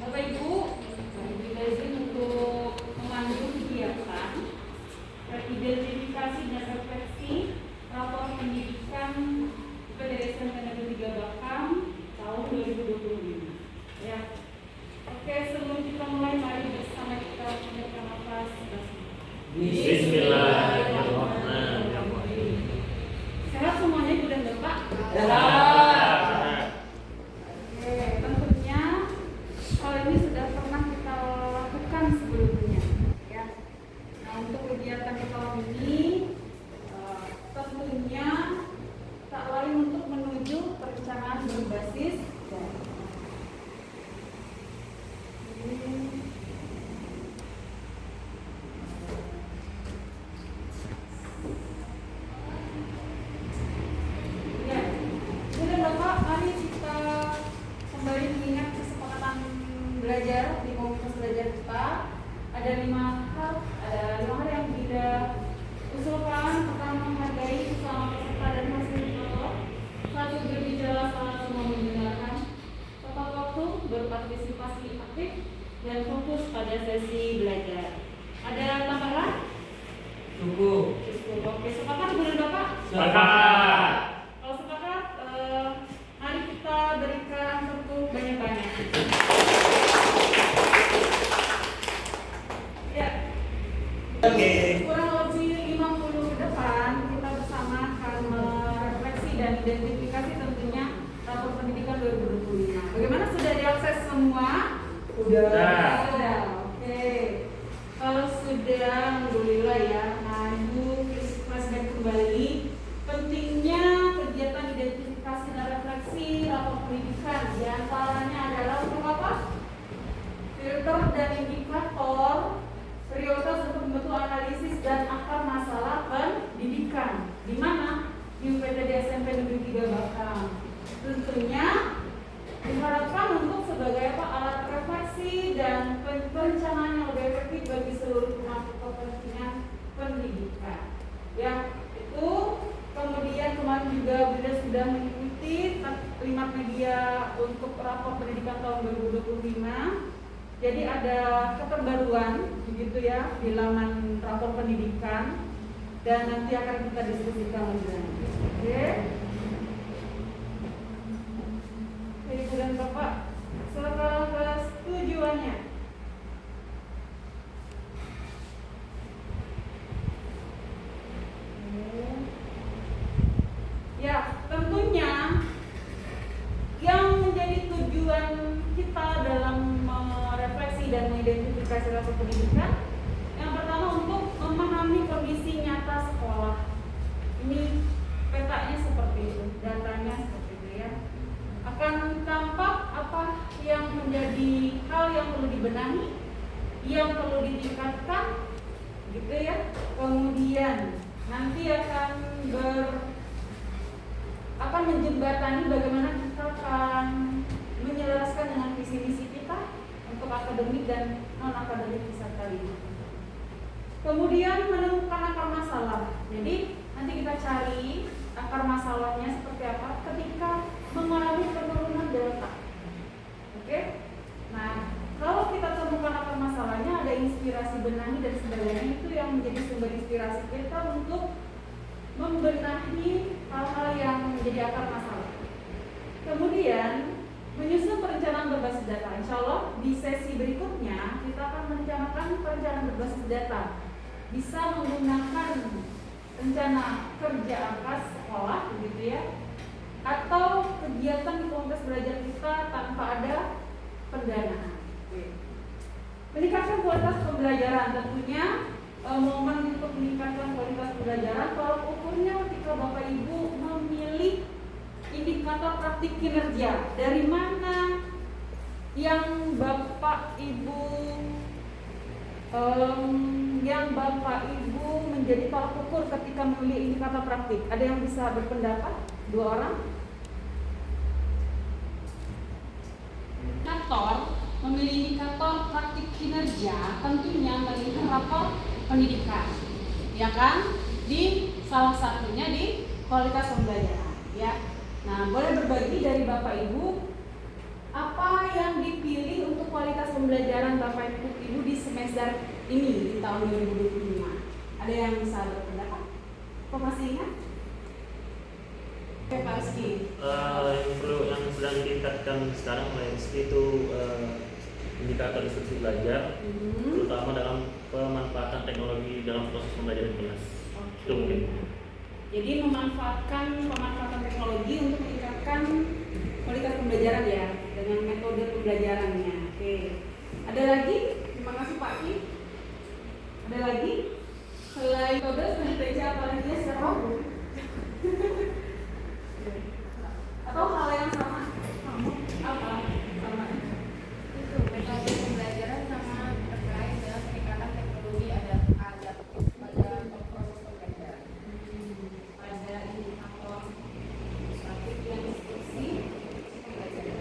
Bapak Ibu, kita izin untuk memandu kegiatan identifikasi dan refleksi rapor pendidikan PDD SMP Negeri 3 Bakam tahun 2025. Ya. Oke, sebelum kita mulai, mari bersama kita menghembuskan nafas. Bismillahirrahmanirrahim. Sehat semuanya, Ibu dan Bapak? Ini sudah pernah kita lakukan sebelumnya, ya. Nah, untuk kegiatan kita ini tentunya tak lain untuk menuju perencanaan berbasis data. Ya, sudah Bapak, mari kita kembali mengingat kesepakatan belajar di komunitas belajar kita. Ada 5 hal yang kita usulkan. Pertama, menghargai sesama peserta dan fasilitator. 1, berbicara saat semua mendengarkan. Tepat waktu, berpartisipasi aktif, dan fokus pada sesi belajar. Ada tambahan? Cukup. Oke, sepakat dengan Bapak? Sepakat. Kalau sepakat, mari kita berikan tepuk banyak-banyak. Oke. Kurang lebih 50 ke depan kita bersama akan merefleksi dan identifikasi tentunya rapor pendidikan 2025. Bagaimana, sudah diakses semua? Sudah. Oke. Kalau sudah, alhamdulillah ya. Nah, Ibu flashback kembali. Pentingnya kegiatan identifikasi dan refleksi rapor pendidikan. Di antaranya adalah untuk apa? Filter dan indikator, prioritas untuk membentuk analisis dan akar masalah pendidikan. Di mana? Di UPTD SMP Negeri 3 Bakam. Tentunya diharapkan untuk sebagai alat refleksi dan perencanaan yang lebih efektif bagi seluruh pemangku kepentingan pendidikan. Ya, itu kemudian kemarin juga Bunda sudah mengikuti 5 media untuk rapor pendidikan tahun 2025. Jadi ada keterbaruan begitu ya di laman rapor pendidikan, dan nanti akan kita diskusikan lebih lanjut. Oke. Ibu dan Bapak, setelah kesetujuannya. Ya, tentunya yang menjadi tujuan kita dalam merefleksi dan mengidentifikasi rapor pendidikan, yang pertama untuk memahami kondisi nyata sekolah. Ini petanya seperti itu, datanya seperti itu ya. Akan tampak apa yang menjadi hal yang perlu dibenahi, yang perlu ditingkatkan, gitu ya. Kemudian nanti akan menjembatani bagaimana kita akan menyelaraskan dengan visi misi kita untuk akademik dan non akademik peserta ini. Kemudian menemukan akar masalah. Jadi nanti kita cari akar masalahnya seperti apa ketika mengalami penurunan delta. Oke? Nah, kalau kita temukan akar masalahnya, ada inspirasi benahi dan sebagainya, itu yang menjadi sumber inspirasi kita untuk membenahi hal-hal yang menjadi akar masalah. Kemudian menyusun perencanaan berbasis data. Insya Allah di sesi berikutnya kita akan merencanakan perencanaan berbasis data. Bisa menggunakan rencana kerja angkas sekolah, begitu ya, atau kegiatan di komunitas belajar kita tanpa ada pendanaan. Meningkatkan kualitas pembelajaran, tentunya momen untuk meningkatkan kualitas pembelajaran tolak ukurnya ketika Bapak Ibu memilih indikator praktik kinerja. Dari mana yang Bapak Ibu menjadi tolak ukur ketika memilih indikator praktik? Ada yang bisa berpendapat? 2 orang? Memilih indikator praktik kinerja tentunya melihat rapor pendidikan, ya kan? Di salah satunya di kualitas pembelajaran, ya. Nah, boleh berbagi dari Bapak Ibu apa yang dipilih untuk kualitas pembelajaran Bapak Ibu di semester ini di tahun 2025. Ada yang bisa berpendapat? Kok masih ingat? Oke, Pak Rizky. Yang sedang ditingkatkan sekarang oleh Rizky itu indikator instruksi belajar, terutama dalam pemanfaatan teknologi dalam proses pembelajaran kelas. Itu mungkin. Jadi pemanfaatan teknologi untuk meningkatkan kualitas pembelajaran ya, dengan metode pembelajarannya. Oke. Ada lagi? Terima kasih Pak Ki. Ada lagi? Selain metode, strategi apa lagi ya siapa? Atau hal yang sama? Apa? Sama. Itu metode pembelajaran sama terkait dengan peningkatan teknologi ada pada proses pembelajaran. Pada indikator statik yang instruksi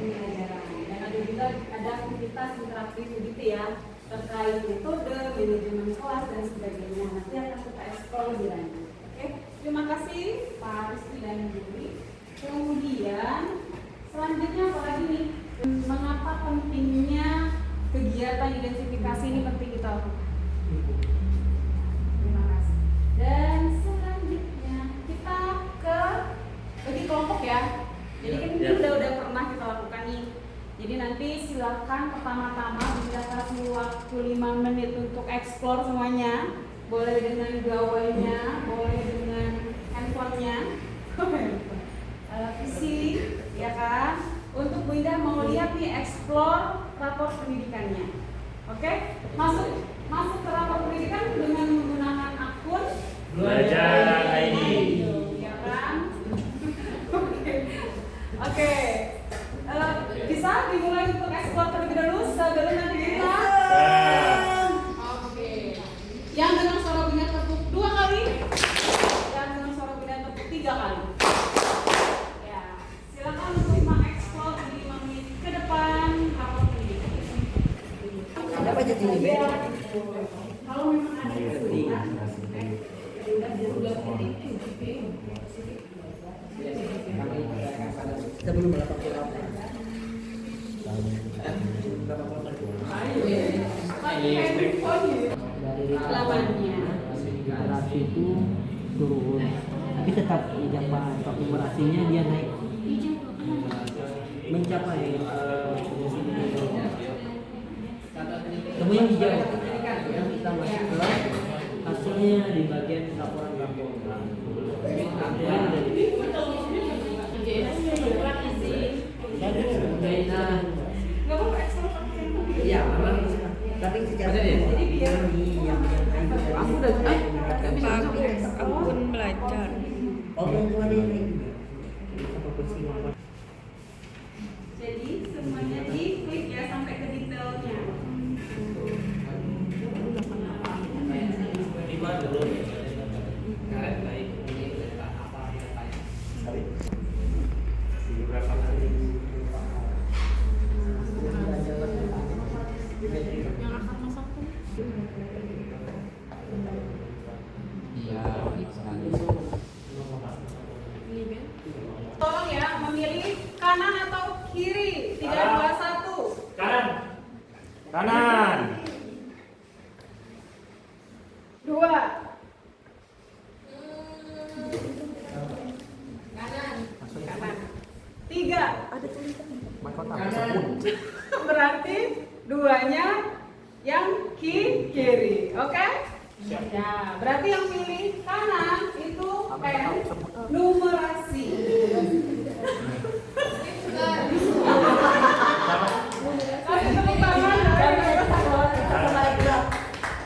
pembelajaran, dan ada juga ada aktivitas interaktif begitu ya, terkait metode, manajemen kelas dan sebagainya. Nanti akan kita eksplor lebih lanjut. Oke, terima kasih Pak Rizky dan Juli. Kemudian selanjutnya apa lagi nih? Mengapa pentingnya kegiatan identifikasi ini penting kita lakukan? Terima kasih. Dan selanjutnya kita ke bagi kelompok ya. Jadi kan ini udah pernah kita lakukan nih. Jadi nanti silakan pertama-tama bisa kasih waktu 5 menit untuk explore semuanya. Boleh dengan gawainya, boleh dengan handphonenya, PC, ya kan? Untuk Bu Indah mau lihat nih explore rapor pendidikannya. Oke? Masuk ke rapor pendidikan dengan menggunakan akun Belajar ID. ya kan? Oke. Bisa dimulai untuk explore terlebih dahulu sebelum nanti kita. Oke. Yang dengan suara bunda tepuk 2 kali, yang dengan suara bunda tepuk 3 kali. Ya, silakan untuk mengeksplor di 5 menit ke depan rapor pendidikan. Dapat jadi lebih. Kalau memang ada kesulitan, Sebelum melakukan apa? lawannya. Literasi itu turun, tapi tetap ijabah atau numerasinya dia naik mencapai kamu yang hijau yang kita masuk ke hasilnya di bagian laporan-laporan. Nggak apa-apa explore pakai yang Iya, memang. Tapi secara jadi biar aku udah akun belajar. orang tuanya ini apa kursi Jadi semuanya diklik ya sampai ke detailnya. Yang akan masuk tuh. Tolong ya memilih kanan atau kiri. 3, 2, 1. Kanan. Kanan. 2. Kanan. 3. ada tulisan Berarti 2-nya yang kiri. Oke? Ya, berarti yang pilih kanan itu pen numerasi. Kasih tepuk tangan.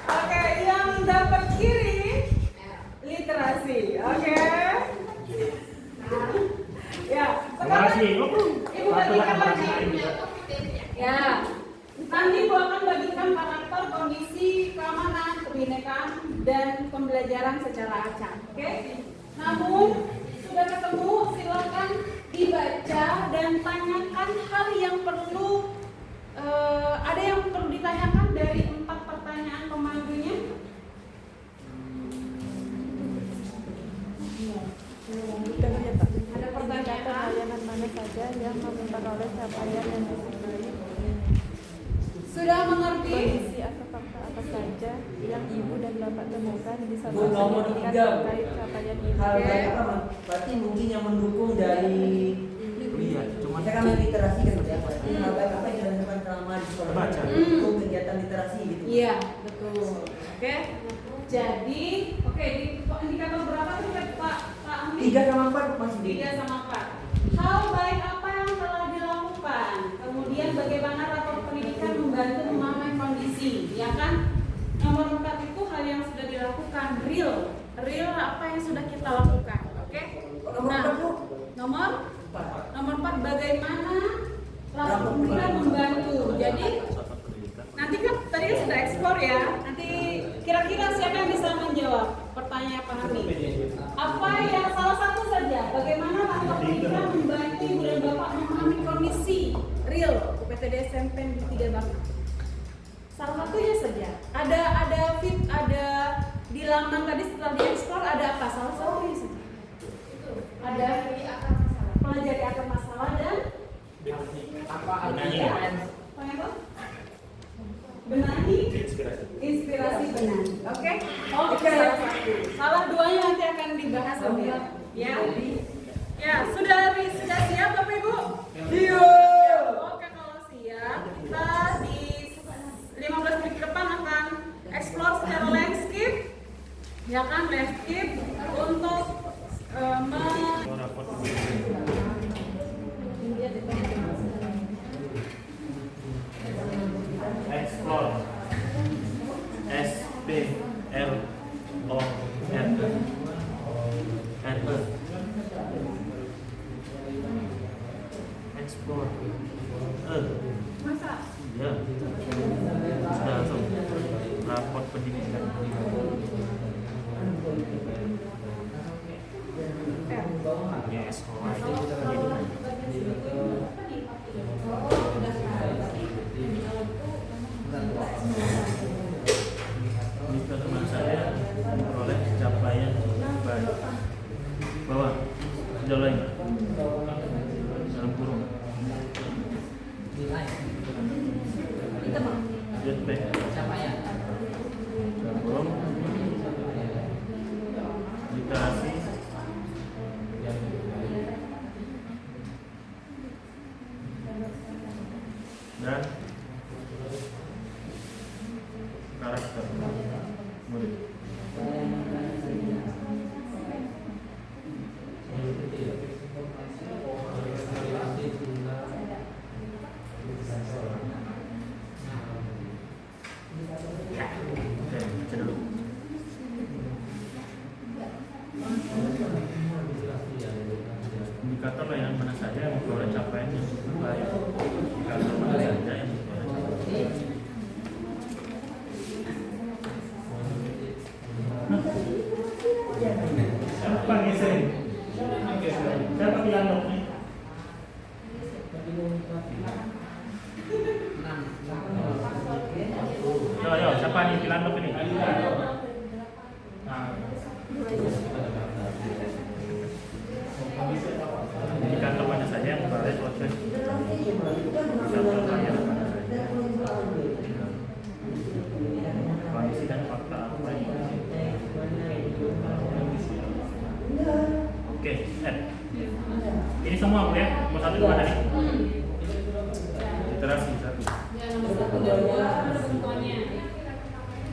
Oke, yang dapat kiri literasi. Oke? Ya, sekarang Ibu bagikan lagi. Ya, nanti Ibu akan bagikan karakter, kondisi, keamanan, kebinekaan, dan pembelajaran secara acak. Oke? Namun, sudah ketemu, silakan dibaca dan tanyakan hal yang perlu, ada yang perlu ditanyakan dari 4 pertanyaan pemandunya. Ada pertanyaan Layanan mana saja yang memperoleh capaian yang disukai? Sudah mengerti? Kondisi atau fakta apa saja yang ibu dan bapak temukan di saat Bu, nomor penyelidikan 3. terkait capaian ibu? Hal Oke. baik apa? Berarti mungkin yang mendukung dari Iya, cuma kita kan literasi kan ya. Berarti hal baik apa yang dilakukan selama di sekolah Baca. untuk kegiatan literasi gitu. Iya, betul. Oke. Jadi, oke, di indikator berapa tuh Pak Ahmi? 3 sama 4 masih di 3 sama 4. Hal baik apa yang telah dilakukan? Kemudian bagaimana rapor pendidikan membantu memahami kondisi, ya kan? Nomor 4 itu hal yang sudah dilakukan, real apa yang sudah kita lakukan, oke? Nomor 4 Bu. Nomor 4. nomor 4 bagaimana rapor pendidikan membantu. Jadi nanti kan tadi kan sudah eksplor ya. Nanti kira-kira siapa yang bisa menjawab pertanyaan Pak Hami? Apa yang salah satu saja? Bagaimana rapor pendidikan membantu ibu dan bapak memahami kondisi real UPTD SMP di 3 Bapak? Salah satunya saja. Ada di laman tadi setelah dieksplor ada apa? Salah satunya saja. Ada pelajari akar masalah dan Apa Benahi. apa yang apa? Benahi inspirasi benahi. Oke? Oke. Salah duanya nanti akan dibahas lebih ya. Ya, sudah siap Bapak Ibu? Iya. Oke, kalau siap kita di 15 menit ke depan akan explore secara landscape. Ya kan, landscape untuk rapor explore S P L O R explore masa ya sudah langsung rapor pendidikan yes pendidikan Jika teman saya memperoleh capaian baik bawah jauh lain dalam kurung Nilai. JP Siapa ya? dalam kurung literasi dan karakter murid. Oke, baca dulu. Indikator layanan mana saja yang memperoleh capaian yang baik? Indikator mana saja yang memperoleh capaian? Siapa ngeser? Siapa bilang dong nih? Yo, siapa nih bilang dong ini? Nah, indikator mana saja yang memperoleh proses? Indikator layanan mana saja? Kondisi dan fakta apa yang Oke, ini semua Bu ya? Nomor 1 gimana nih? Literasi 1. ya nomor 1 dan 2 ada bentukannya.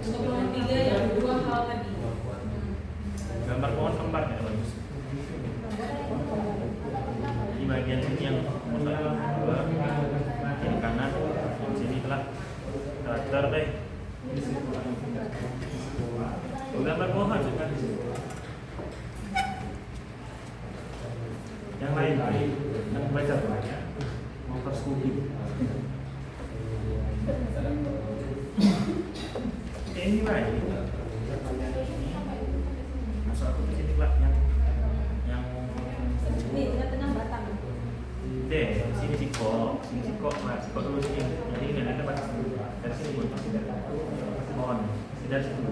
Untuk nomor 3 yang 2 hal tadi. Gambar pohon kembar ya bagus. Di bagian ini yang nomor 1, 2, kiri kanan, di sini telah karakter deh. Gambar pohon juga. Yang lain, yang baca motor Scooby. Ini lah ini. Masuk aku ke sini Pak yang Ini tengah-tengah batang. deh sini siko Pak, siko dulu sini. Jadi ini ada batas dulu. Dari sini buat pohon. Dari situ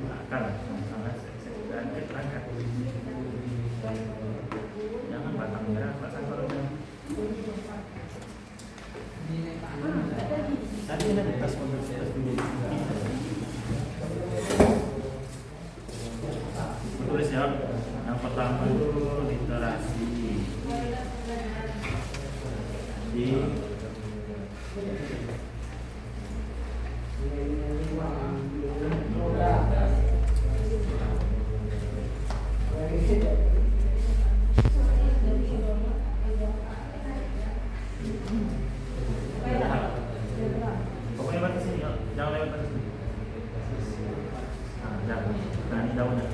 akar sama saya terangkat. Jangan batang merah, batang merah. Tadi tes kompleksitas dulu. Tulis ya. Yang pertama itu literasi. Di pokoknya lewat sini, jangan lewat sini. Nah, jangan. Nah, ini daunnya.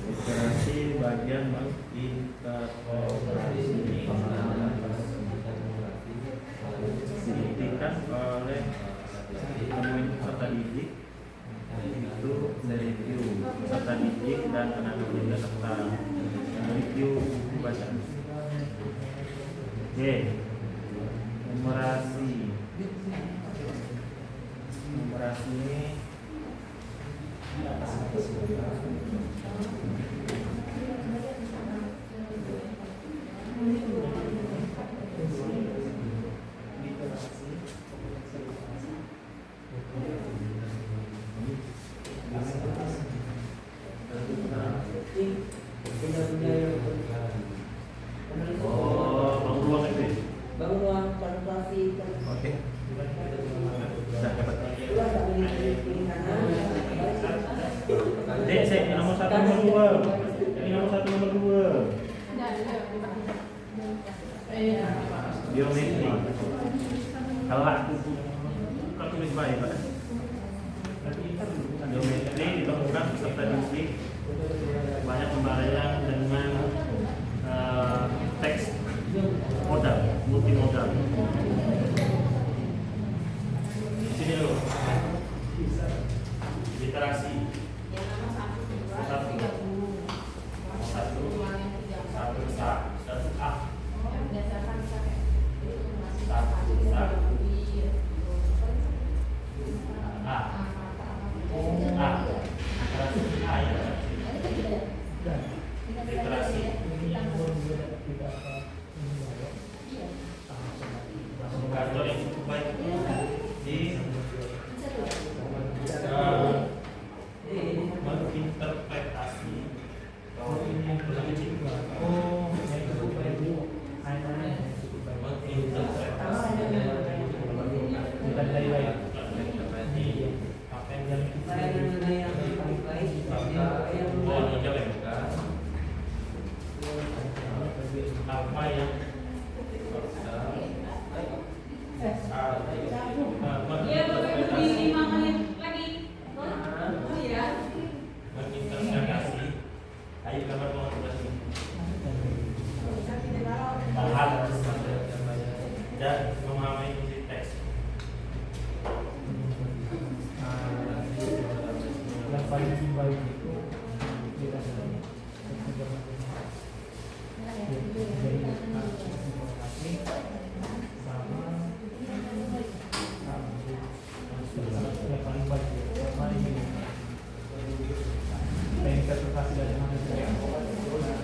Literasi bagian menginterpretasi dibuktikan oleh peserta didik itu mereview peserta didik dan tenaga pendidik serta mereview buku bacaan. Oke, numerasi ini bangun ruang itu. Bangun ruang kalkulasi. Oke. Sudah dapat. Dek, ini nomor 1 nomor 2. Ini nomor 1 nomor 2. Geometri. Kalau aku tulis baik, Pak. Geometri ditemukan peserta didik banyak pembayaran dengan teks modal, multimodal. Sini dulu. Literasi. Literasi. Kantor yang cukup baik di menginterpretasi. Apa yang Iya, Bapak Ibu, 5 menit lagi. Oh iya. menginterpretasi. Ayo gambar pengertian ini. Paham dan memahami fungsi teks. Yang paling baik itu yang paling baik mari ini interpretasi dari manusia. Contohnya,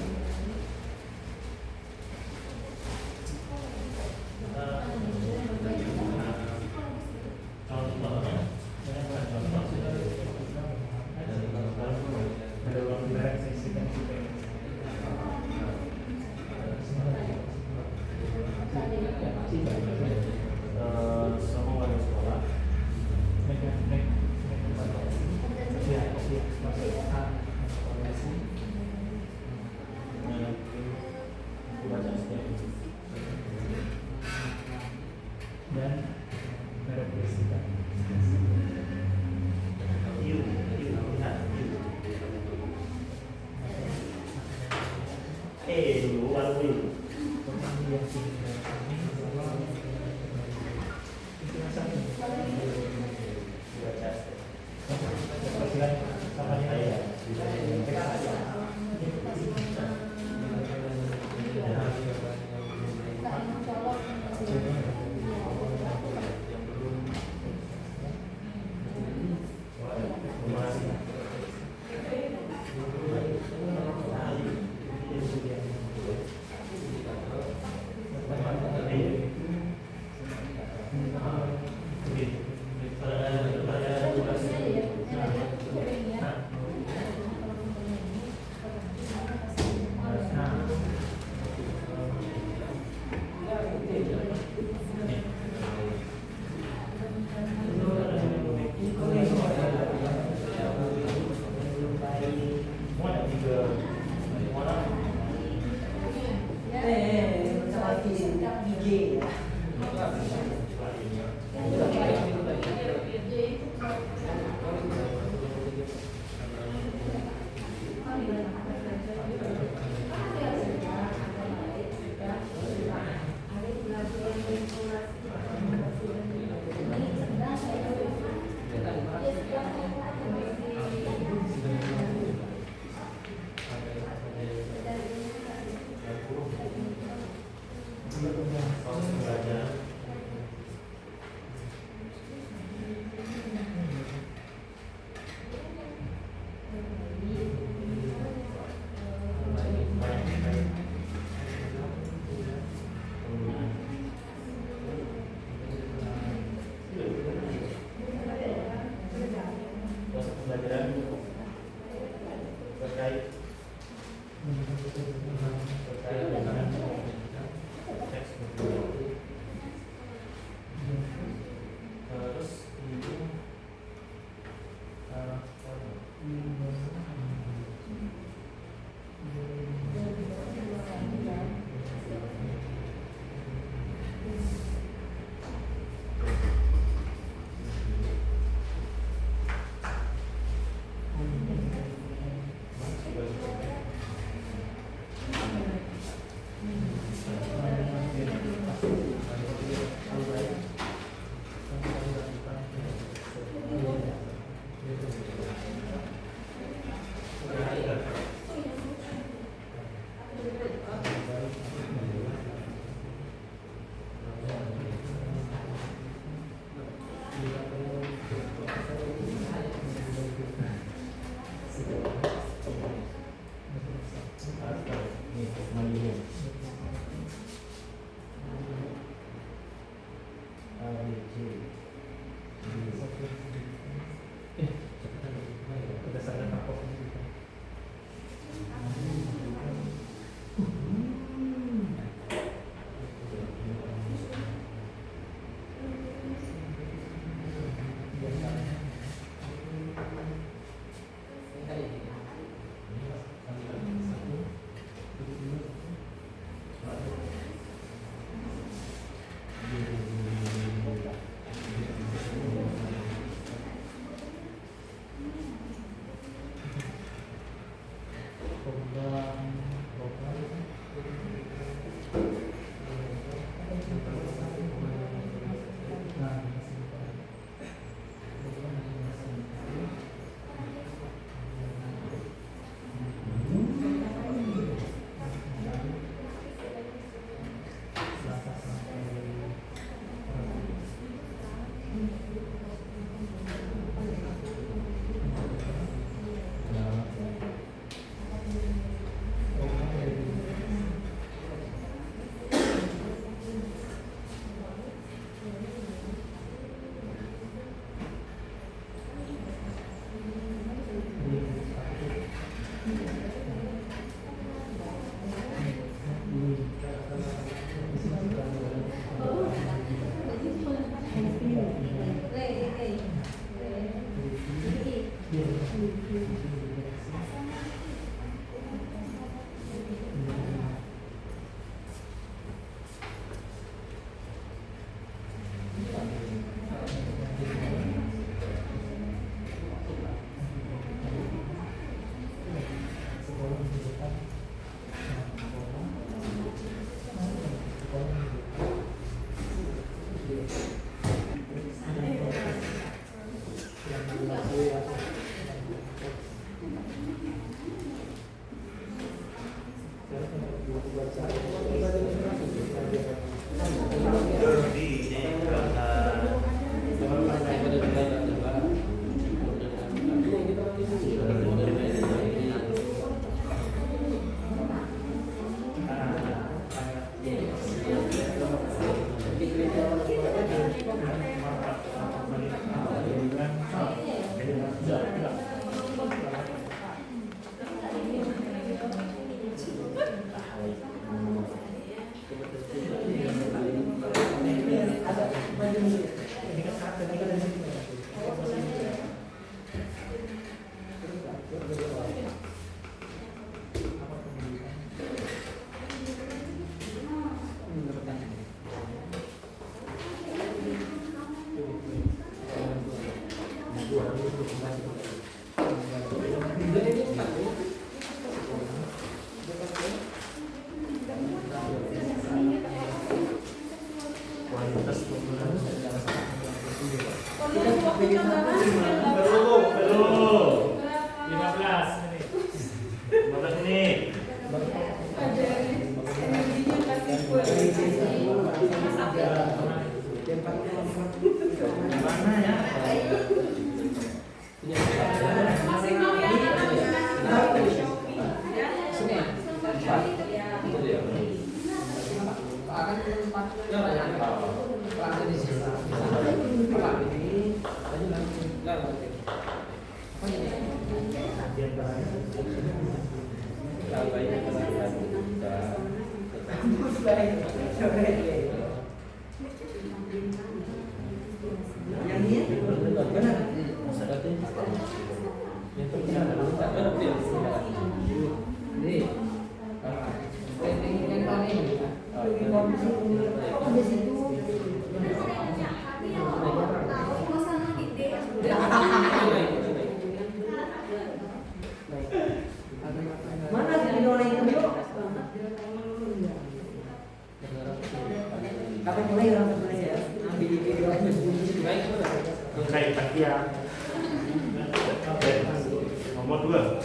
Nomor 2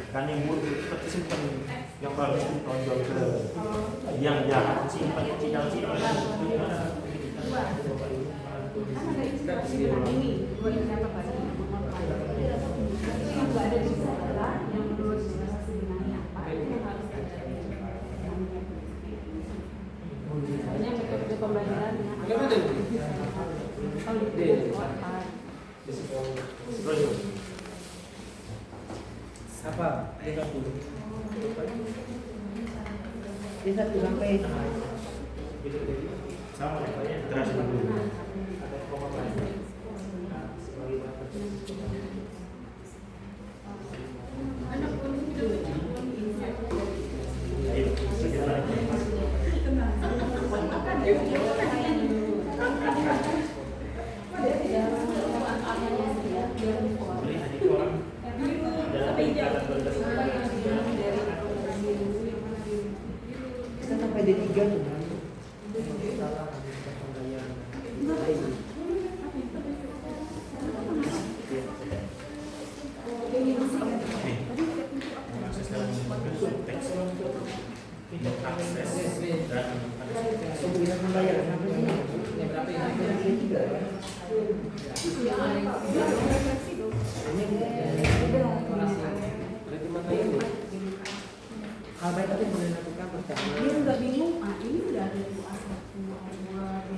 kan yang buruk itu simpan, yang bagus itu tonjol ke yang jahat simpan cicil-cicil. Pembelajaran apa? Dia 1 sampai Sama ya, terasa dulu. sampai D3 tuh. Hal baik tapi boleh lakukan pertama. Dia nggak bingung, ini udah ada di A1, A2, B,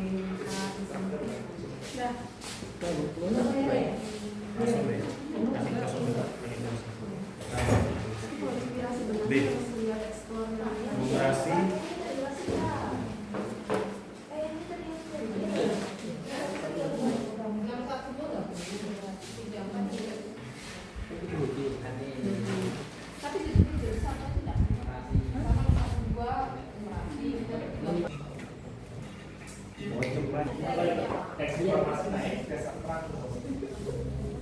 A, udah. B. Numerasi informasi naik ke 100.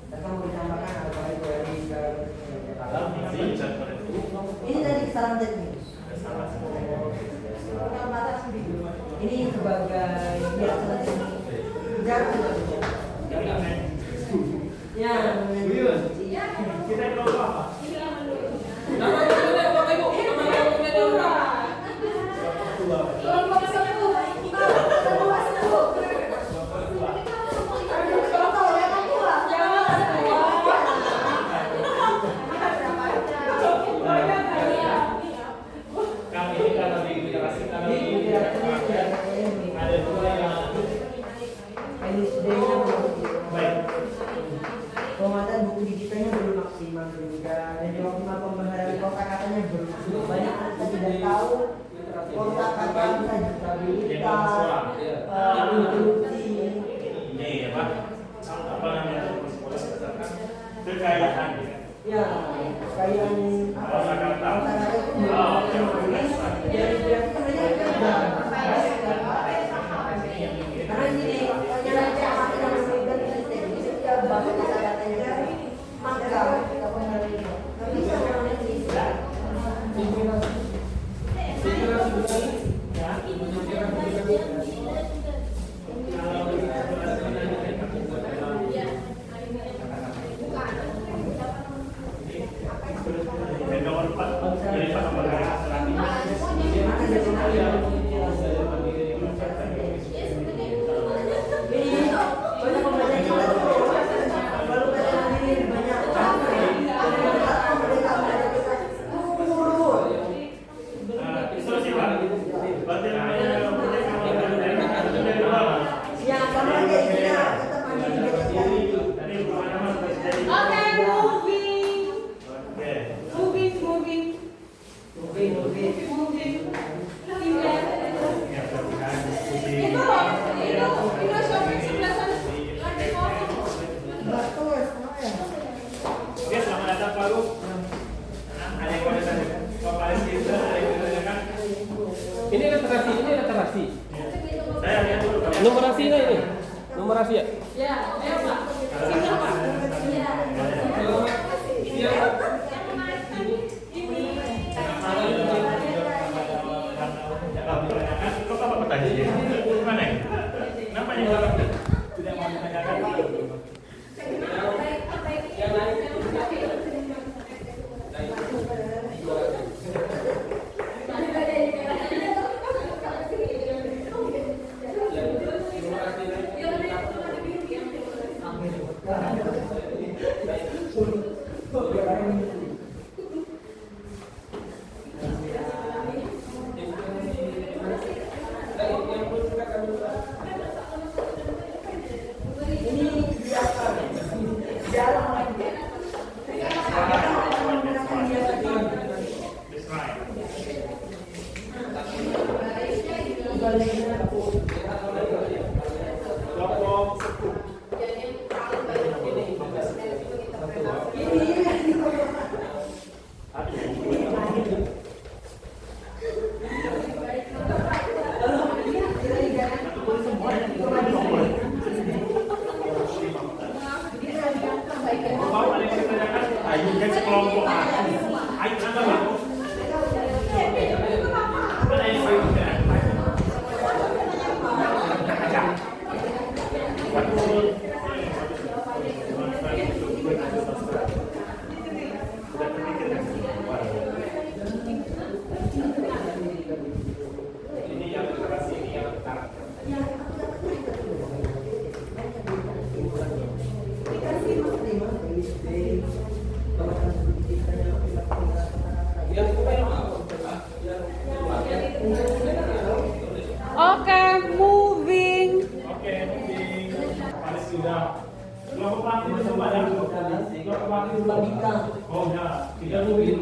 Dan kamu ditambahkan apa itu dari Ini ini dari kesalahan teknis. Ini sebagai kesalahan teknis. Jangan. Ya. kita kelompok apa? Kami ini karena di generasi kami ada dua yang baik. Penguatan buku digitalnya belum maksimal juga dan di waktu pembahasan kosakatanya belum banyak kita tidak tahu kosakata stabilitas Ini apa? Apa namanya? Kekayaan. ya kekayaan Kosakata. itu belum karena ini penyelesaian yang memberikan teknis setiap bahasa kosakatanya maka kita bisa menganalisis Dan nomor 4 jadi Pak Pembahasan selanjutnya. banyak pembaca kita lalu kata ini banyak Instruksi Pak. Berarti namanya dari bawah. ya sama aja isinya tetap ada dibacakan. Tadi mana mas jadi. Oke, moving. Oke. Moving. Tinggal. Ya, perhatikan diskusi. Itu shopping sebelah sana lagi kosong. Betul, ya. Oke, selamat datang Pak Ru. Ada yang mau ditanya? Pak Palestina ada yang mau ditanyakan? Ini literasi. Saya lihat dulu Pak. Numerasinya ini. Numerasi ya. Ya, ayo Pak. Sini Pak. Kok Bapak bertanya? Mana? Kenapa yang Bapak tidak mau ditanyakan? Ayo kan sekelompok aku. Ayo apa Pak? Mana yang saya udah? Ini yang literasi, ini yang utara. Oke, moving. Oke, mungkin Paris sudah. Kelompok pelaku itu banyak. Kelompok pelaku itu Bintang. Oh, udah. Tidak mungkin.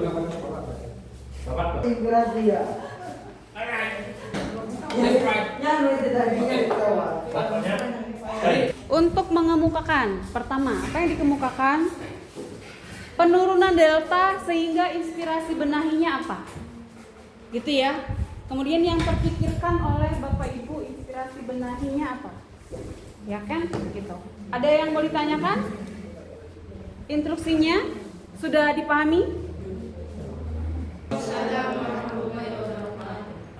Bapak. Integrasi ya. Nyanyi itu tadinya ketawa. Bapaknya. Baik. Untuk mengemukakan, pertama, apa yang dikemukakan? Penurunan delta sehingga inspirasi benahinya apa? Gitu ya. Kemudian yang terpikirkan oleh Bapak Ibu inspirasi benahinya apa? Ya kan? Gitu. Ada yang mau ditanyakan? Instruksinya sudah dipahami?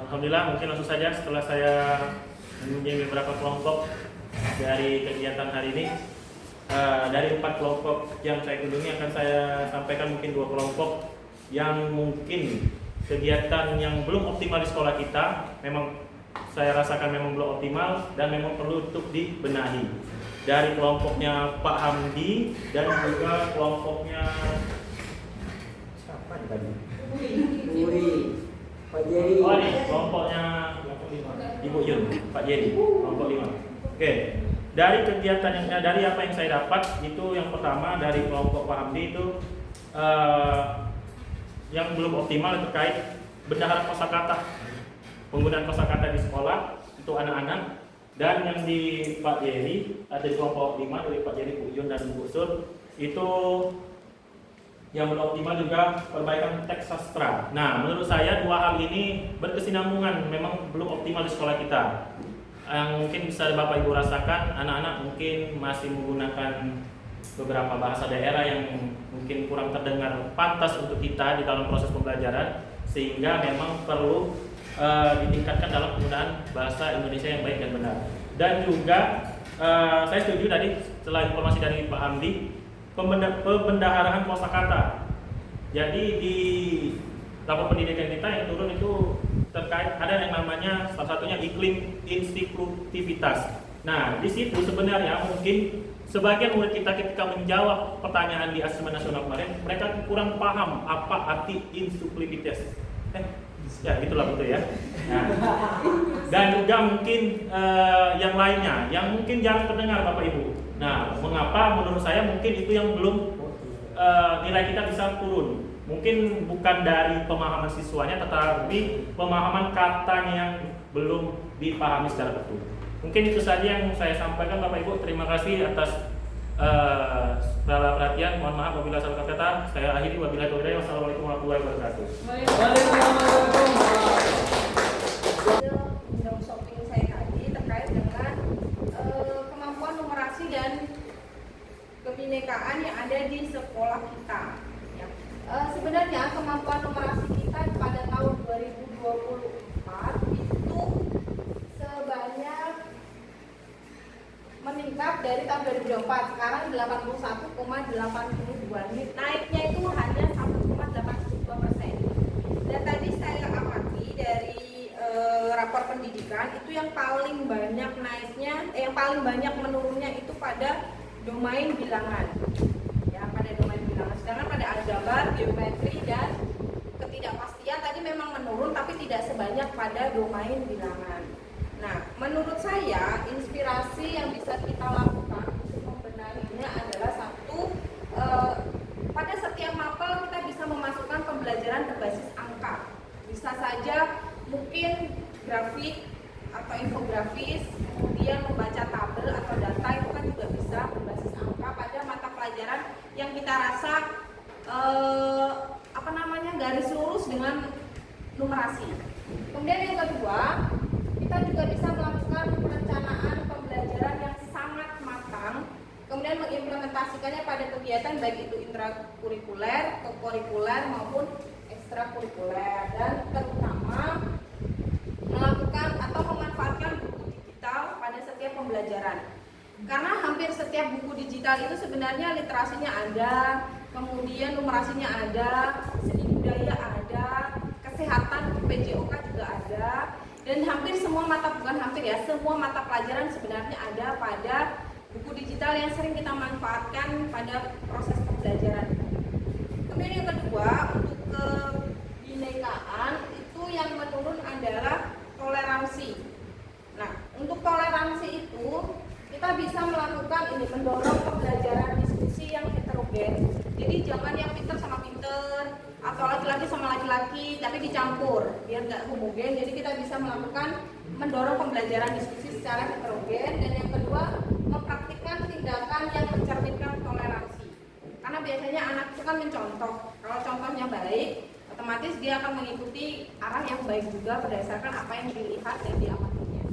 Alhamdulillah, mungkin langsung saja setelah saya membimbing beberapa kelompok dari kegiatan hari ini. Dari 4 kelompok yang saya kunjungi akan saya sampaikan mungkin 2 kelompok yang mungkin kegiatan yang belum optimal di sekolah kita, memang saya rasakan memang belum optimal dan memang perlu untuk dibenahi. Dari kelompoknya Pak Hamdi dan juga kelompoknya siapa tadi? Muri, Pak Jerry. Oh ini kelompoknya Ibu Yun, Pak Jerry, kelompok 5. Oke. Dari kegiatan dari apa yang saya dapat itu yang pertama dari kelompok Pak Hamdi itu yang belum optimal terkait bendahara kosakata, penggunaan kosakata di sekolah untuk anak-anak. Dan yang di Pak Jerry ada di kelompok 5 dari Pak Jerry, Bu Yun dan Bu Sur itu yang belum optimal juga perbaikan teks sastra. Nah, menurut saya 2 hal ini berkesinambungan, memang belum optimal di sekolah kita. Yang mungkin bisa Bapak Ibu rasakan, anak-anak mungkin masih menggunakan beberapa bahasa daerah yang mungkin kurang terdengar pantas untuk kita di dalam proses pembelajaran, sehingga memang perlu ditingkatkan dalam penggunaan bahasa Indonesia yang baik dan benar. Dan juga saya setuju tadi setelah informasi dari Pak Hamdi, pembendaharaan kosakata. Jadi di rapor pendidikan kita yang turun itu terkait ada yang namanya salah satunya iklim insiklutivitas. Nah, di situ sebenarnya mungkin sebagian murid kita ketika menjawab pertanyaan di asesmen nasional kemarin, mereka kurang paham apa arti insiklutivitas. Ya gitulah betul ya. Nah, dan juga mungkin yang lainnya yang mungkin jarang terdengar Bapak Ibu. Nah, mengapa menurut saya mungkin itu yang belum nilai kita bisa turun. Mungkin bukan dari pemahaman siswanya, tetapi pemahaman katanya yang belum dipahami secara betul. Mungkin itu saja yang saya sampaikan Bapak Ibu. Terima kasih atas segala perhatian. Mohon maaf apabila salah kata. Saya akhiri wabillahi taufiq. Wassalamualaikum warahmatullahi wabarakatuh. Window shopping saya tadi terkait dengan kemampuan numerasi dan kebinekaan yang ada di sekolah kita. Ya. Sebenarnya kemampuan numerasi kita pada tahun 2024 itu sebanyak meningkat dari tahun 2024, sekarang 81,82. Naiknya itu hanya 1,82%. Dan tadi saya amati dari rapor pendidikan itu yang paling banyak naiknya, yang paling banyak menurunnya itu pada domain bilangan. Ya, pada domain bilangan. Sedangkan pada aljabar, geometri dan ketidakpastian tadi memang menurun tapi tidak sebanyak pada domain bilangan. Nah, menurut saya inspirasi yang bisa kita lakukan untuk membenahinya adalah satu, pada setiap mapel kita bisa memasukkan pembelajaran berbasis angka. Bisa saja mungkin grafik atau infografis, kemudian membaca tabel atau data itu kan juga bisa berbasis angka pada mata pelajaran yang kita rasa garis lurus dengan numerasi. Kemudian yang kedua, kita juga bisa melakukan perencanaan pembelajaran yang sangat matang, kemudian mengimplementasikannya pada kegiatan baik itu intrakurikuler, kokurikuler maupun ekstrakurikuler, dan terutama melakukan atau memanfaatkan buku digital pada setiap pembelajaran. Karena hampir setiap buku digital itu sebenarnya literasinya ada, kemudian numerasinya ada, seni budaya ada, kesehatan PJOK juga ada, dan hampir semua semua mata pelajaran sebenarnya ada pada buku digital yang sering kita manfaatkan pada proses pembelajaran. Kemudian yang kedua, untuk kebinekaan itu yang menurun adalah toleransi. Nah, untuk toleransi itu kita bisa melakukan mendorong pembelajaran diskusi yang heterogen. Jadi jangan yang pintar sama pintar atau laki-laki sama laki-laki tapi dicampur biar nggak homogen. Jadi kita bisa mendorong pembelajaran diskusi secara heterogen. Dan yang kedua, mempraktikkan tindakan yang mencerminkan toleransi. Karena biasanya anak itu kan mencontoh. Kalau contohnya baik, otomatis dia akan mengikuti arah yang baik juga berdasarkan apa yang dilihat dan diamatinya.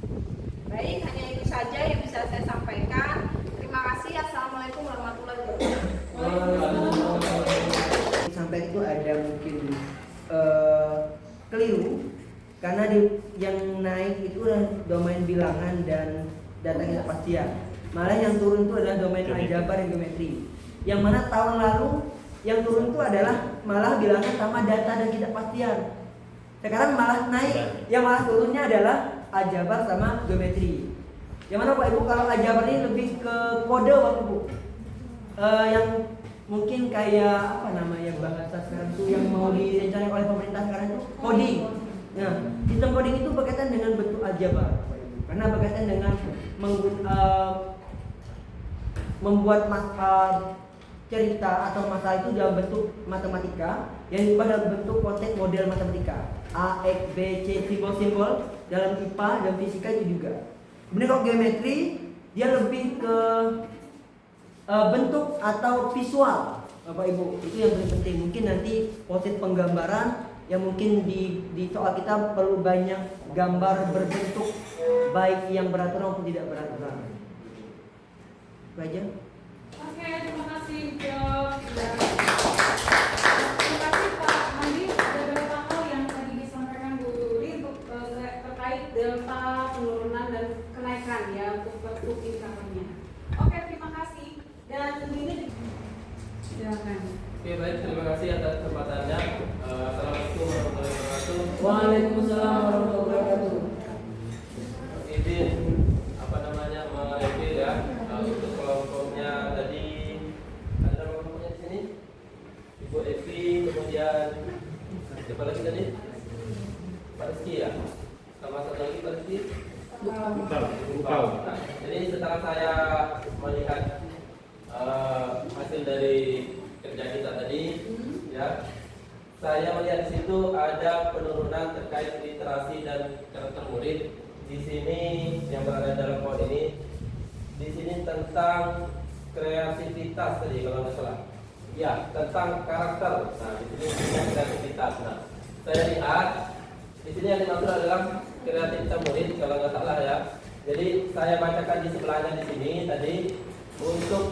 Baik, hanya itu saja yang bisa saya sampaikan. sampaikan. Terima kasih. Assalamualaikum warahmatullahi wabarakatuh. Sampai itu ada mungkin keliru karena yang naik itu adalah domain bilangan dan data ketidakpastian. Malah yang turun itu adalah domain aljabar dan geometri. Yang mana tahun lalu yang turun itu adalah malah bilangan sama data dan ketidakpastian. Sekarang malah naik, yang malah turunnya adalah aljabar sama geometri. Yang mana Pak Ibu kalau aljabar ini lebih ke kode Pak Ibu. Yang mungkin kayak apa namanya bahasa sekarang itu yang mau direncanakan oleh pemerintah sekarang itu coding. Nah, sistem coding itu berkaitan dengan bentuk aljabar, Pak Ibu. Karena berkaitan dengan membuat cerita atau masalah itu dalam bentuk matematika yang diubah dalam bentuk konteks model matematika A, X, B, C, simbol-simbol dalam IPA dan fisika itu juga. Kemudian kalau geometri dia lebih ke bentuk atau visual Bapak Ibu, itu yang paling penting. Mungkin nanti proses penggambaran yang mungkin di soal kita perlu banyak gambar berbentuk baik yang beraturan maupun tidak beraturan. Itu aja. Oke, terima kasih Prof. Terima kasih Pak Mandi. Ada beberapa hal yang tadi disampaikan Bu Turi untuk terkait delta penurunan dan kenaikan ya untuk bentuk income-nya. Oke, terima kasih. Dan ini silakan. Oke, baik, terima kasih atas kesempatannya. Assalamualaikum warahmatullahi wabarakatuh. Waalaikumsalam warahmatullahi wabarakatuh. Izin mereview ya untuk kelompoknya tadi ada kelompoknya di sini Ibu Evi, kemudian siapa lagi tadi? Pak Rizky ya, sama satu lagi Pak Rizky. Bukau. Nah, jadi setelah saya melihat hasil dari kerja kita tadi, ya, saya melihat di situ ada penurunan terkait literasi dan karakter murid. Di sini yang berada dalam poin ini, di sini tentang kreativitas tadi kalau nggak salah. Ya, tentang karakter. Nah, di sini tentang kreativitas. Nah, saya lihat di sini yang dimaksud adalah kreativitas murid kalau nggak salah ya. Jadi saya bacakan di sebelahnya di sini tadi untuk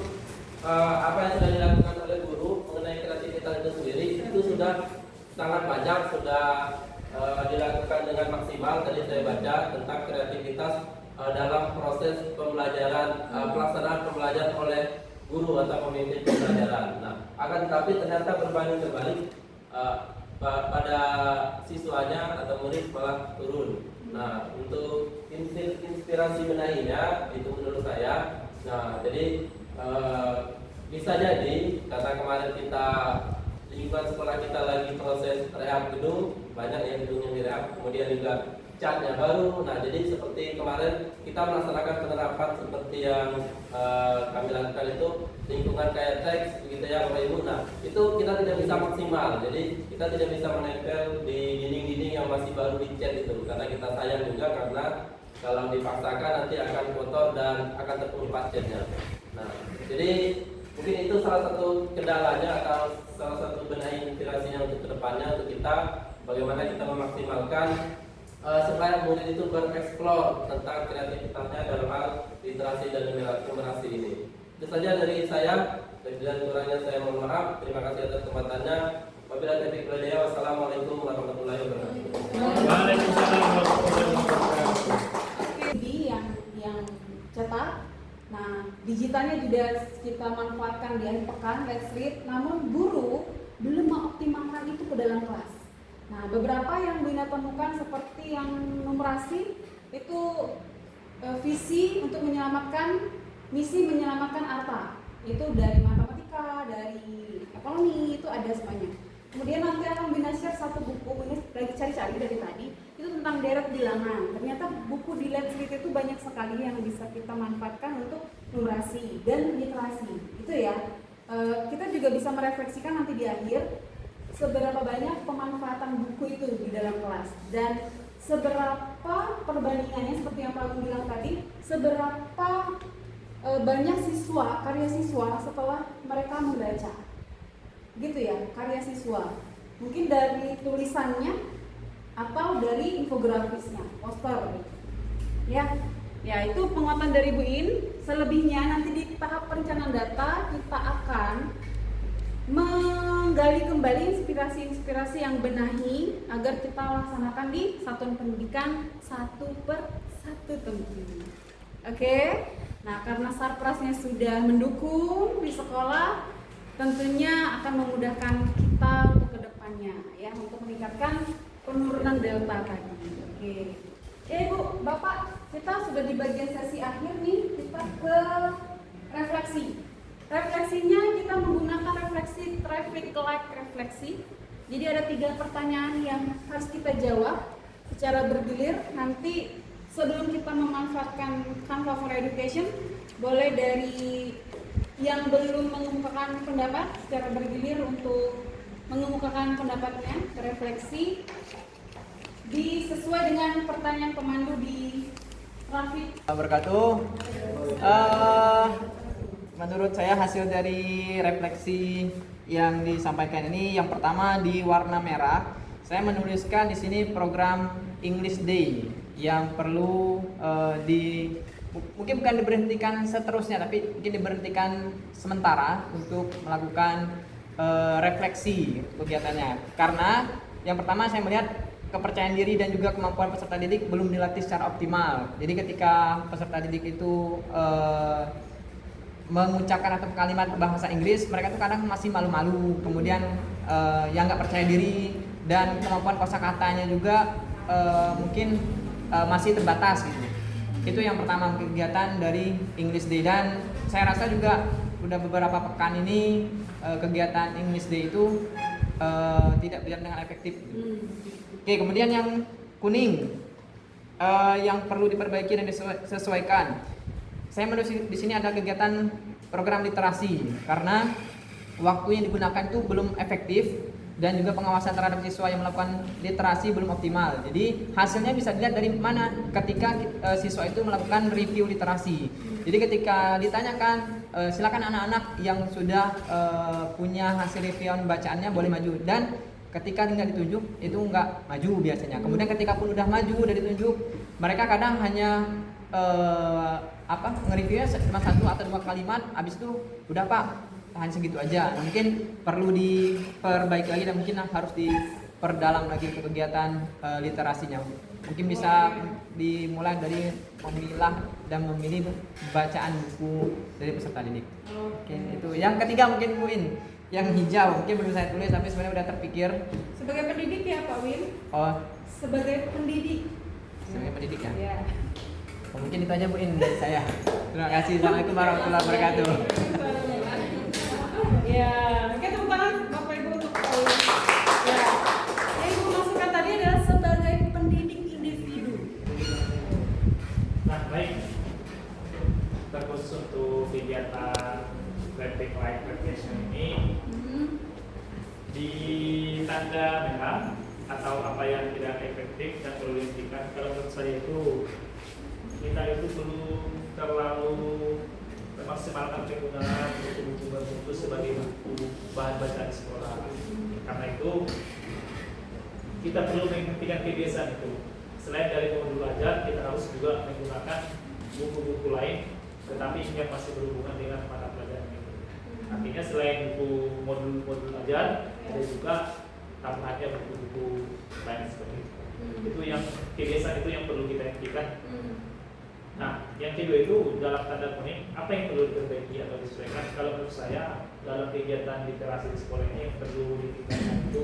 apa yang sudah dilakukan oleh guru mengenai kreativitas itu sendiri itu sudah sangat banyak, sudah dilakukan dengan maksimal. Tadi saya baca tentang kreativitas dalam proses pembelajaran, pelaksanaan pembelajaran oleh guru atau pemimpin pembelajaran. Nah, akan tetapi ternyata berbanding terbalik pada siswanya atau murid malah turun. Nah, untuk inspirasi benahinya itu menurut saya, nah jadi bisa jadi karena kemarin kita lingkungan sekolah kita lagi proses rehab gedung, banyak yang gedungnya direhab, kemudian juga catnya baru. Nah, jadi seperti kemarin kita melaksanakan penerapan seperti yang kami lakukan itu lingkungan kayak teks begitu ya Bapak Ibu. Nah, itu kita tidak bisa maksimal. Jadi kita tidak bisa menempel di dinding-dinding yang masih baru dicat itu karena kita sayang juga karena kalau dipaksakan nanti akan kotor dan akan terkelupas catnya. Nah, jadi mungkin itu salah satu kendalanya atau salah satu benahi inspirasinya untuk kedepannya untuk kita bagaimana kita memaksimalkan supaya murid itu bereksplor tentang kreativitasnya dalam hal literasi dan numerasi ini. Itu saja dari saya. Dan kurangnya saya mohon maaf. Terima kasih atas kesempatannya. Wabillahi taufiq wal hidayah. Wassalamualaikum warahmatullahi wabarakatuh. Waalaikumsalam warahmatullahi wabarakatuh. Oke, yang cetak. Nah, digitalnya juga kita manfaatkan di akhir pekan, let's read. Namun guru belum mengoptimalkan itu ke dalam kelas. Nah, beberapa yang Bina temukan seperti yang numerasi itu visi untuk menyelamatkan, misi menyelamatkan arta. Itu dari matematika, dari ekonomi, itu ada semuanya. Kemudian nanti akan Bina share satu buku, ini lagi cari-cari dari tadi, itu tentang deret bilangan. Ternyata buku di Let's Read itu banyak sekali yang bisa kita manfaatkan untuk numerasi dan literasi. Itu ya. Kita juga bisa merefleksikan nanti di akhir seberapa banyak pemanfaatan buku itu di dalam kelas dan seberapa perbandingannya seperti yang Pak Gung bilang tadi, seberapa banyak siswa, karya siswa setelah mereka membaca. Gitu ya, karya siswa. Mungkin dari tulisannya atau dari infografisnya, poster. Ya. Ya, itu penguatan dari Bu In. Selebihnya nanti di tahap perencanaan data kita akan menggali kembali inspirasi-inspirasi yang benahi agar kita laksanakan di satuan pendidikan 1/1 teman-teman. Oke. Nah, karena Sarprasnya sudah mendukung di sekolah, tentunya akan memudahkan kita untuk kedepannya ya, untuk meningkatkan penurunan delta tadi. Oke. Ibu, Bapak, kita sudah di bagian sesi akhir nih, kita ke refleksi. Refleksinya kita menggunakan refleksi traffic light refleksi. Jadi ada 3 pertanyaan yang harus kita jawab secara bergilir. Nanti sebelum kita memanfaatkan Canva for Education, boleh dari yang belum mengemukakan pendapat secara bergilir untuk mengemukakan pendapatnya, refleksi sesuai dengan pertanyaan pemandu di grafik. Wabarakatuh. Menurut saya hasil dari refleksi yang disampaikan ini, yang pertama di warna merah, saya menuliskan di sini program English Day yang perlu mungkin bukan diberhentikan seterusnya, tapi mungkin diberhentikan sementara untuk melakukan refleksi kegiatannya. Karena yang pertama saya melihat kepercayaan diri dan juga kemampuan peserta didik belum dilatih secara optimal. Jadi ketika peserta didik itu mengucapkan atau kalimat bahasa Inggris, mereka tuh kadang masih malu-malu, kemudian yang nggak percaya diri, dan kemampuan kosakatanya juga mungkin masih terbatas gitu. Itu yang pertama kegiatan dari English Day, dan saya rasa juga udah beberapa pekan ini kegiatan English Day itu tidak berjalan dengan efektif. Oke, kemudian yang kuning yang perlu diperbaiki dan disesuaikan. Saya menulis di sini ada kegiatan program literasi karena waktu yang digunakan itu belum efektif dan juga pengawasan terhadap siswa yang melakukan literasi belum optimal. Jadi hasilnya bisa dilihat dari mana ketika siswa itu melakukan review literasi. Jadi ketika ditanyakan silakan anak-anak yang sudah punya hasil review bacaannya boleh maju, dan ketika tidak ditunjuk itu nggak maju biasanya. Kemudian ketika pun udah maju udah ditunjuk, mereka kadang hanya nge-reviewnya cuma 1 atau 2 kalimat, habis itu udah Pak, hanya segitu aja. Nah, mungkin perlu diperbaiki lagi dan mungkin harus diperdalam lagi ke kegiatan literasinya. Mungkin bisa dimulai dari memilah dan memilih bacaan buku dari peserta didik. Oke, itu. Yang ketiga mungkin Bu In, yang hijau mungkin belum saya tulis tapi sebenarnya udah terpikir. Sebagai pendidik ya Pak Win? Oh, sebagai pendidik. Sebagai pendidik ya? Ya. Oh, mungkin itu aja Bu In dari saya. Terima kasih. Assalamualaikum warahmatullahi wabarakatuh. Ya, oke, tepuk tangan Bapak Ibu untuk Pak Win. Ya, yang Ibu masukkan tadi adalah sebagai pendidik individu. Nah, baik. Terkhusus untuk kegiatan traffic light reflection ini di tanda merah atau apa yang tidak efektif dan perlu dihentikan. Kalau menurut saya itu kita itu belum terlalu memaksimalkan penggunaan buku-buku berbentuk sebagai buku bahan bacaan di sekolah. Karena itu kita perlu menghentikan kebiasaan itu. Selain dari modul belajar, kita harus juga menggunakan buku-buku lain, tetapi yang masih berhubungan dengan mata pelajaran itu. Artinya selain buku modul belajar, ada juga tambahannya buku-buku lain seperti itu. Itu yang kebiasaan itu yang perlu kita hentikan. Nah, yang kedua itu dalam tanda kuning, apa yang perlu diperbaiki atau disesuaikan? Kalau menurut saya dalam kegiatan literasi di sekolah ini yang perlu ditingkatkan itu,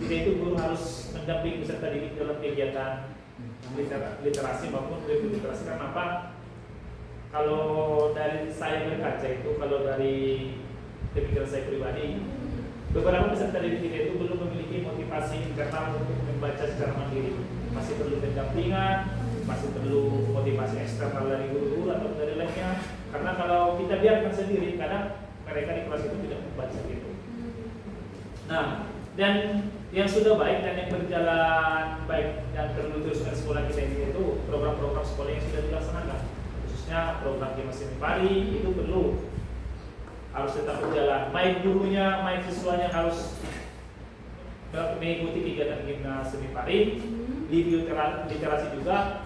kita itu guru harus mendampingi peserta didik dalam kegiatan literasi maupun review literasi. Karena apa? Kalau dari saya berkaca itu, kalau dari pemikiran saya pribadi, beberapa peserta didik kita itu belum memiliki motivasi internal untuk membaca secara mandiri. Masih perlu pendampingan, masih perlu motivasi eksternal dari guru-guru atau dari lainnya. Karena kalau kita biarkan sendiri, kadang mereka di kelas itu tidak membaca gitu. Nah, dan yang sudah baik dan yang berjalan baik dan perlu diteruskan sekolah kita ini itu program-program sekolah yang sudah dilaksanakan, khususnya program Gema Seni Pari itu harus tetap berjalan. Baik gurunya, baik siswanya harus mengikuti kegiatan Gema Seni Pari. Di literasi juga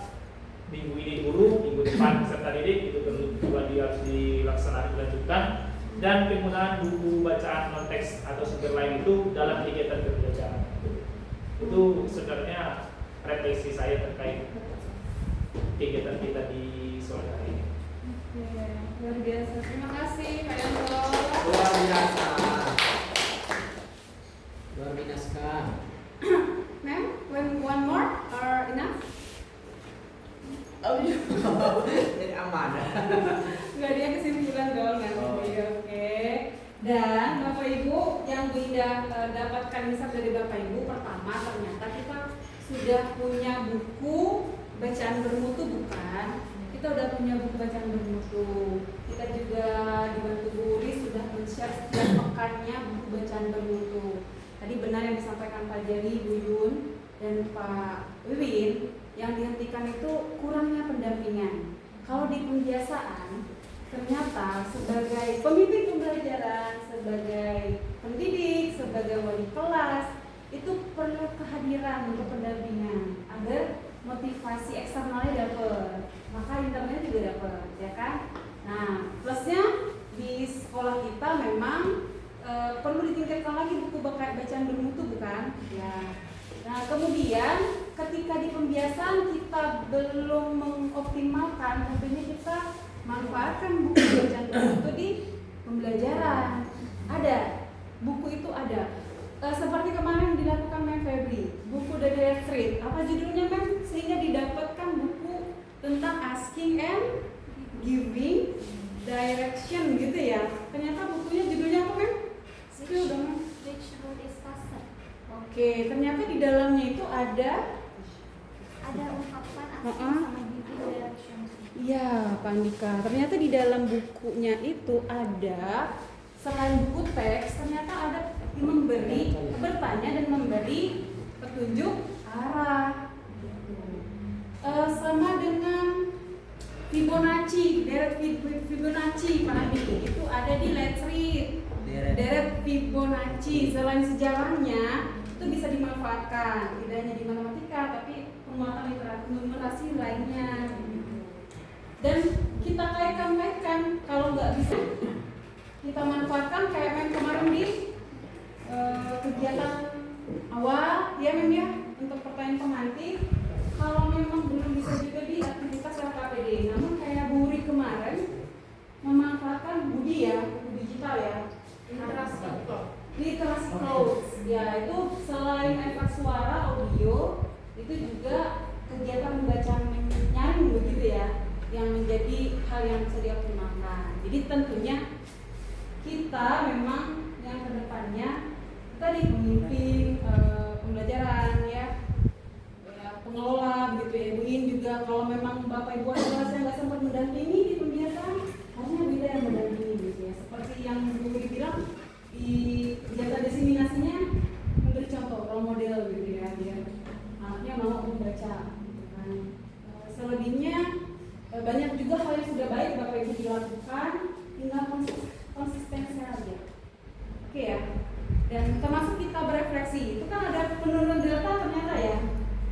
minggu ini guru, minggu depan peserta didik itu juga harus dilaksanakan dilanjutkan. Dan penggunaan buku bacaan non teks atau sumber lain itu dalam kegiatan pembelajaran. Itu sebenarnya refleksi saya terkait kegiatan kita di sore hari ini. Oke, luar biasa. Terima kasih Pak Yanto. Luar biasa. Luar biasa. Ma'am, one more or enough? Jadi aman. Enggak, dia kesimpulan dong nanti. Oke. Dan Bapak Ibu yang Bu Indah dapatkan insight dari Bapak Ibu, pertama ternyata kita sudah punya buku bacaan bermutu, bukan? Kita udah punya buku bacaan bermutu. Kita juga dibantu Bu Uri sudah men-share setiap pekannya buku bacaan bermutu. Tadi benar yang disampaikan Pak Jari, Bu Yun, dan Pak Wiwin, yang dihentikan itu kurangnya pendampingan. Kalau di pembiasaan, ternyata sebagai pemimpin pembelajaran, sebagai pendidik, sebagai wali kelas, itu perlu kehadiran untuk pendampingan agar motivasi eksternalnya dapat, maka internalnya juga dapat, ya kan? Nah, plusnya di sekolah kita memang perlu ditingkatkan lagi buku bacaan bermutu, bukan? Ya. Nah, kemudian ketika di pembiasaan kita belum mengoptimalkan, tentunya kita manfaatkan buku bacaan bermutu di pembelajaran. Ada, buku itu ada. Seperti kemarin dilakukan Mem Febri, buku The Direct Read. Apa judulnya Mem? Sehingga didapatkan buku tentang asking and giving direction gitu ya. Ternyata bukunya judulnya apa Mem? Itu udah Mem. Oke, ternyata di dalamnya itu ada ungkapan asking sama giving direction. Iya, Pak Andika. Ternyata di dalam bukunya itu ada, selain buku teks, ternyata ada memberi, bertanya dan memberi petunjuk arah. Sama dengan Fibonacci, deret Fibonacci, Pak Andi, itu ada di Let's Read. Deret Fibonacci, selain sejarahnya, itu bisa dimanfaatkan, tidak hanya di matematika, tapi penguatan numerasi lainnya. Dan kita kaitkan, kalau nggak bisa, kita manfaatkan kayak Mem kemarin di kegiatan awal, ya Mem ya, untuk pertanyaan pengantin. Kalau memang belum bisa juga di aktivitas LKPD, namun kayak Bu Uri kemarin memanfaatkan Budi ya, buku digital ya, literasi clouds, ya itu selain efek suara, audio, itu juga kegiatan bacaan nyaring begitu ya, yang menjadi hal yang bisa dioptimalkan. Jadi tentunya kita memang yang kedepannya tadi pemimpin pembelajaran ya, pengelola begitu ya, Bu In juga kalau memang Bapak Ibu ada kelas yang nggak sempat mendampingi di pembiasaan, harusnya Bu Ida yang mendampingi gitu ya. Seperti yang Bu Ida bilang di kegiatan diseminasinya memberi contoh role model gitu ya, biar anaknya mau membaca. Gitu kan. Selebihnya banyak juga hal yang sudah baik Bapak Ibu dilakukan, tinggal konsistensi aja. Oke ya. Dan termasuk kita berefleksi, itu kan ada penurunan delta ternyata ya.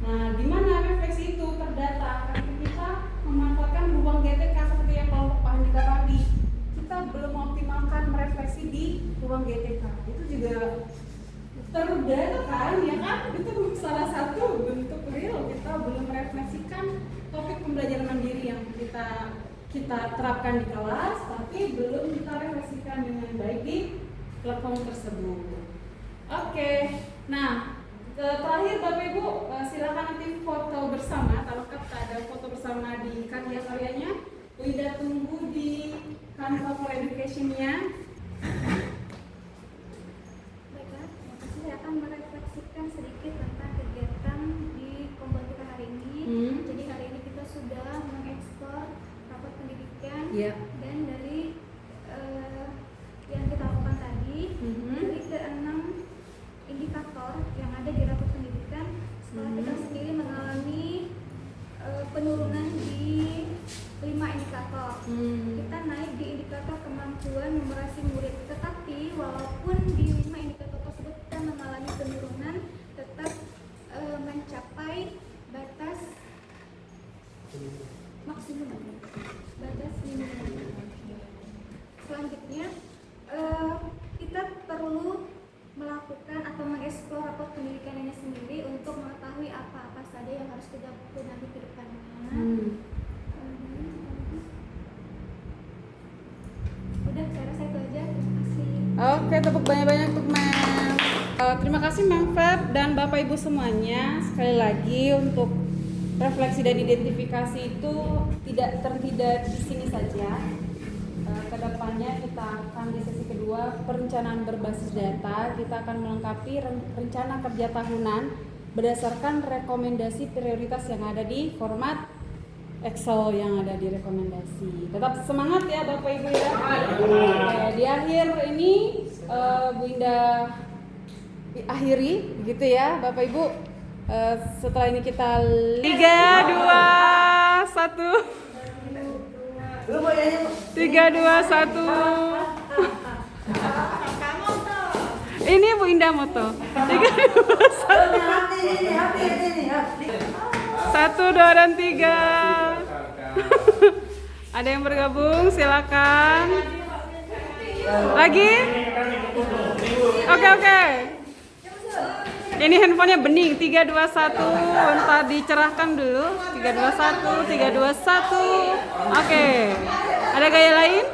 Nah, di mana refleksi itu terdata? Karena kita memanfaatkan ruang GTK seperti yang kelompok Pak Andika tadi. Kita belum mengoptimalkan merefleksi di ruang GTK. Itu juga terdata kan, ya kan? Itu salah satu bentuk real kita belum merefleksikan topik pembelajaran mandiri yang kita terapkan di kelas, tapi belum kita refleksikan dengan baik di platform tersebut. Oke, nah. Terakhir Bapak Ibu silakan nanti foto bersama, kalau kita ada foto bersama di karya-karyanya, Bu Ida tunggu di Canva for Education-nya. Baiklah, terima kasih. Saya akan merefleksikan sedikit tentang kegiatan di kelompok kita hari ini. Jadi hari ini kita sudah mengeksplor rapat pendidikan dan dari yang kita lakukan tadi, dari ke-6 indikator yang ada di rapor pendidikan, setelah kita sendiri mengalami penurunan di 5 indikator. Kita naik di indikator kemampuan numerasi murid, tetapi walaupun di 5 indikator tersebut kita mengalami penurunan, tetap selanjutnya kita perlu melakukan atau mengeksplor raport pendidikan ini sendiri untuk mengetahui apa-apa saja yang harus kita benahi ke depannya. Udah, saya rasa itu aja. Terima kasih. Oke, tepuk banyak-banyak untuk Mem. Terima kasih Mem Feb dan Bapak Ibu semuanya. Sekali lagi untuk refleksi dan identifikasi itu tidak di sini saja. Kedepannya kita akan di sesi kedua perencanaan berbasis data. Kita akan melengkapi rencana kerja tahunan berdasarkan rekomendasi prioritas yang ada di format Excel yang ada di rekomendasi. Tetap semangat ya Bapak Ibu ya. Di akhir ini Bu Indah akhiri gitu ya Bapak Ibu. Setelah ini kita 3, 2, 1. 3, 2, 1. Ini Bu Indah moto. 3, 2, 1. 1, 2, dan 3. Ada yang bergabung? Silakan. Lagi? Oke. Ini handphonenya bening. 3, 2, 1. Entar dicerahkan dulu. 3, 2, 1. 3, 2, 1. Oke. Ada gaya lain?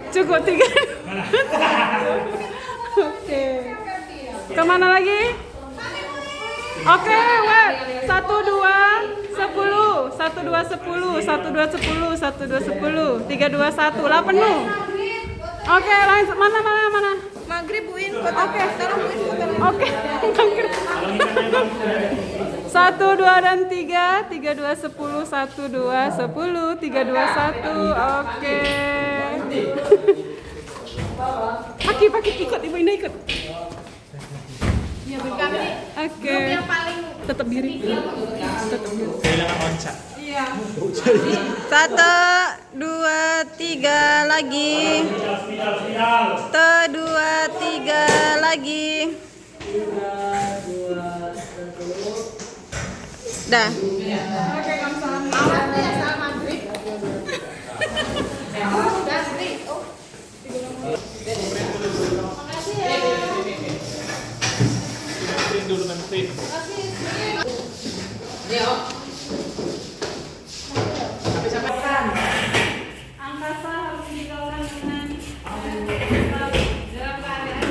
Cukup 3. Oke. Kemana lagi? Oke, wait. 1, 2, 10. 1, 2, 10. 1, 2, 10. 1, 2, 10. 3, 2, 1. Lah penuh. Oke, langsung mana? Maghrib Buin, Oke. tolong Buin foto. Oke. 1, 2, dan 3. 3, 2, 10. 1, 2, 10. 3, 2, 1. Oke. Pakai ikut, Ibu Indah ikut. Ya, kami Oke. yang paling Tetap diri. Kehilangan onca. 1, 2, 3 lagi. 1, 2, 3 lagi. Dah. awalnya ya salah maghrib. Sudah sih. Oh. Makasih ya. Print dulu print. Angkasa harus digaulkan dengan dalam keadaan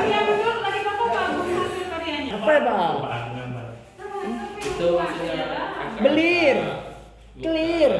yang menurut tadi Bapak bagus hasil karyanya. Apa ya, Bang? Itu Belir. Clear.